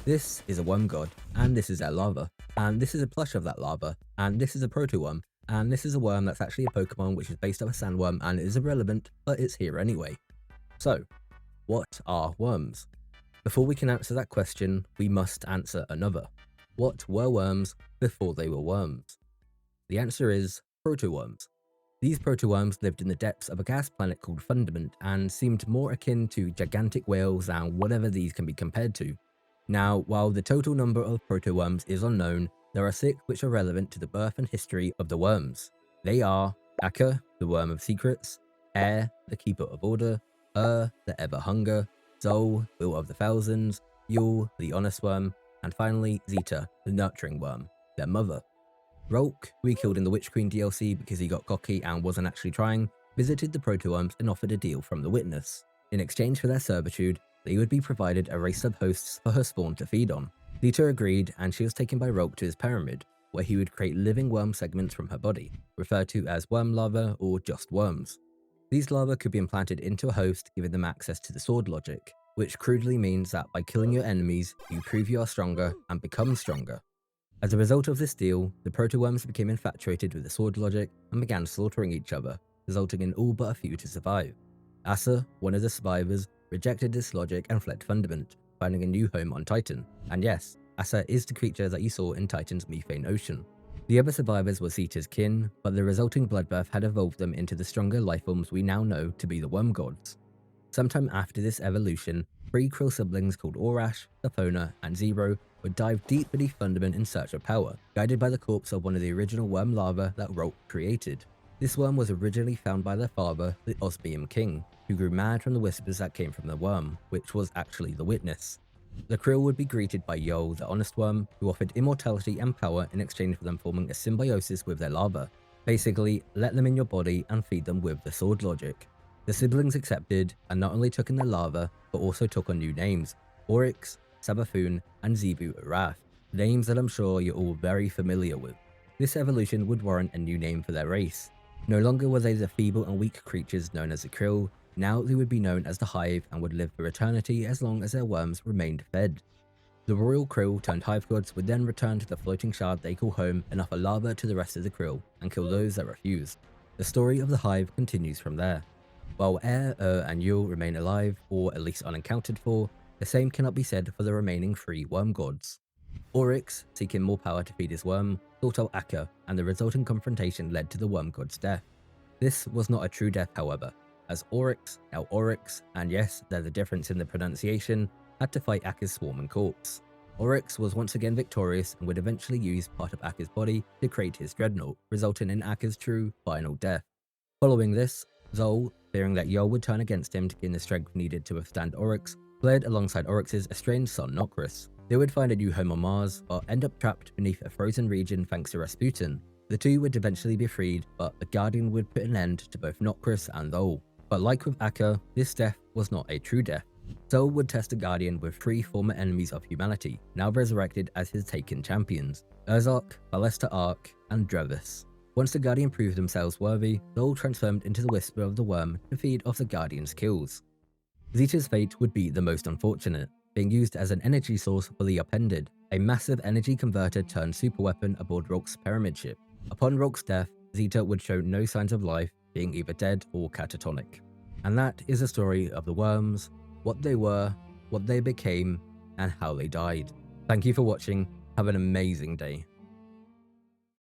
This is a worm god, and this is their larva, and this is a plush of that larva, and this is a proto-worm, and this is a worm that's actually a Pokemon which is based off a sandworm and is irrelevant, but it's here anyway. So, what are worms? Before we can answer that question, we must answer another. What were worms before they were worms? The answer is proto-worms. These proto-worms lived in the depths of a gas planet called Fundament and seemed more akin to gigantic whales than whatever these can be compared to. Now, while the total number of proto-worms is unknown, there are 6 which are relevant to the birth and history of the worms. They are Akka, the Worm of Secrets, Air, the Keeper of Order, the Ever Hunger, Zol, Will of the Thousands, Yule, the Honest Worm, and finally Zeta, the Nurturing Worm, their mother. Rolk, who we killed in the Witch Queen DLC because he got cocky and wasn't actually trying, visited the proto-worms and offered a deal from the Witness. In exchange for their servitude, they would be provided a race of hosts for her spawn to feed on. Zeta agreed, and she was taken by Rolk to his pyramid, where he would create living worm segments from her body, referred to as worm larvae or just worms. These larvae could be implanted into a host, giving them access to the sword logic, which crudely means that by killing your enemies, you prove you are stronger and become stronger. As a result of this deal, the proto-worms became infatuated with the sword logic and began slaughtering each other, resulting in all but a few to survive. Asa, one of the survivors, rejected this logic and fled Fundament, finding a new home on Titan. And yes, Asa is the creature that you saw in Titan's Methane Ocean. The other survivors were Zeta's kin, but the resulting bloodbath had evolved them into the stronger lifeforms we now know to be the worm gods. Sometime after this evolution, 3 krill siblings called Orash, Sapona, and Zero would dive deep beneath Fundament in search of power, guided by the corpse of one of the original worm larvae that Rolk created. This worm was originally found by their father, the Osmium King, who grew mad from the whispers that came from the worm, which was actually the Witness. The krill would be greeted by Yol, the Honest Worm, who offered immortality and power in exchange for them forming a symbiosis with their larva. Basically, let them in your body and feed them with the sword logic. The siblings accepted, and not only took in their larva, but also took on new names: Oryx, Sabathun, and Zebu Arath, names that I'm sure you're all very familiar with. This evolution would warrant a new name for their race. No longer were they the feeble and weak creatures known as the krill, now they would be known as the Hive and would live for eternity as long as their worms remained fed. The royal krill turned hive gods would then return to the floating shard they call home and offer larvae to the rest of the krill and kill those that refused. The story of the Hive continues from there. While Air, and Yule remain alive, or at least unaccounted for, the same cannot be said for the remaining 3 worm gods. Oryx, seeking more power to feed his worm, sought out Akka, and the resulting confrontation led to the worm god's death. This was not a true death, however, as Oryx, now Oryx, and yes, there's a difference in the pronunciation, had to fight Akka's swarming corpse. Oryx was once again victorious and would eventually use part of Akka's body to create his dreadnought, resulting in Akka's true, final death. Following this, Zol, fearing that Yol would turn against him to gain the strength needed to withstand Oryx, fled alongside Oryx's estranged son Nokris. They would find a new home on Mars, but end up trapped beneath a frozen region thanks to Rasputin. The two would eventually be freed, but the Guardian would put an end to both Nokris and Zol. But like with Akka, this death was not a true death. Zol would test the Guardian with 3 former enemies of humanity, now resurrected as his taken champions: Urzoc, Balesta Ark, and Drevis. Once the Guardian proved themselves worthy, Zol transformed into the Whisper of the Worm to feed off the Guardian's kills. Zeta's fate would be the most unfortunate, being used as an energy source for the Upended, a massive energy converter turned superweapon aboard Rolk's pyramid ship. Upon Rolk's death, Zeta would show no signs of life, being either dead or catatonic. And that is the story of the worms, what they were, what they became, and how they died. Thank you for watching, have an amazing day.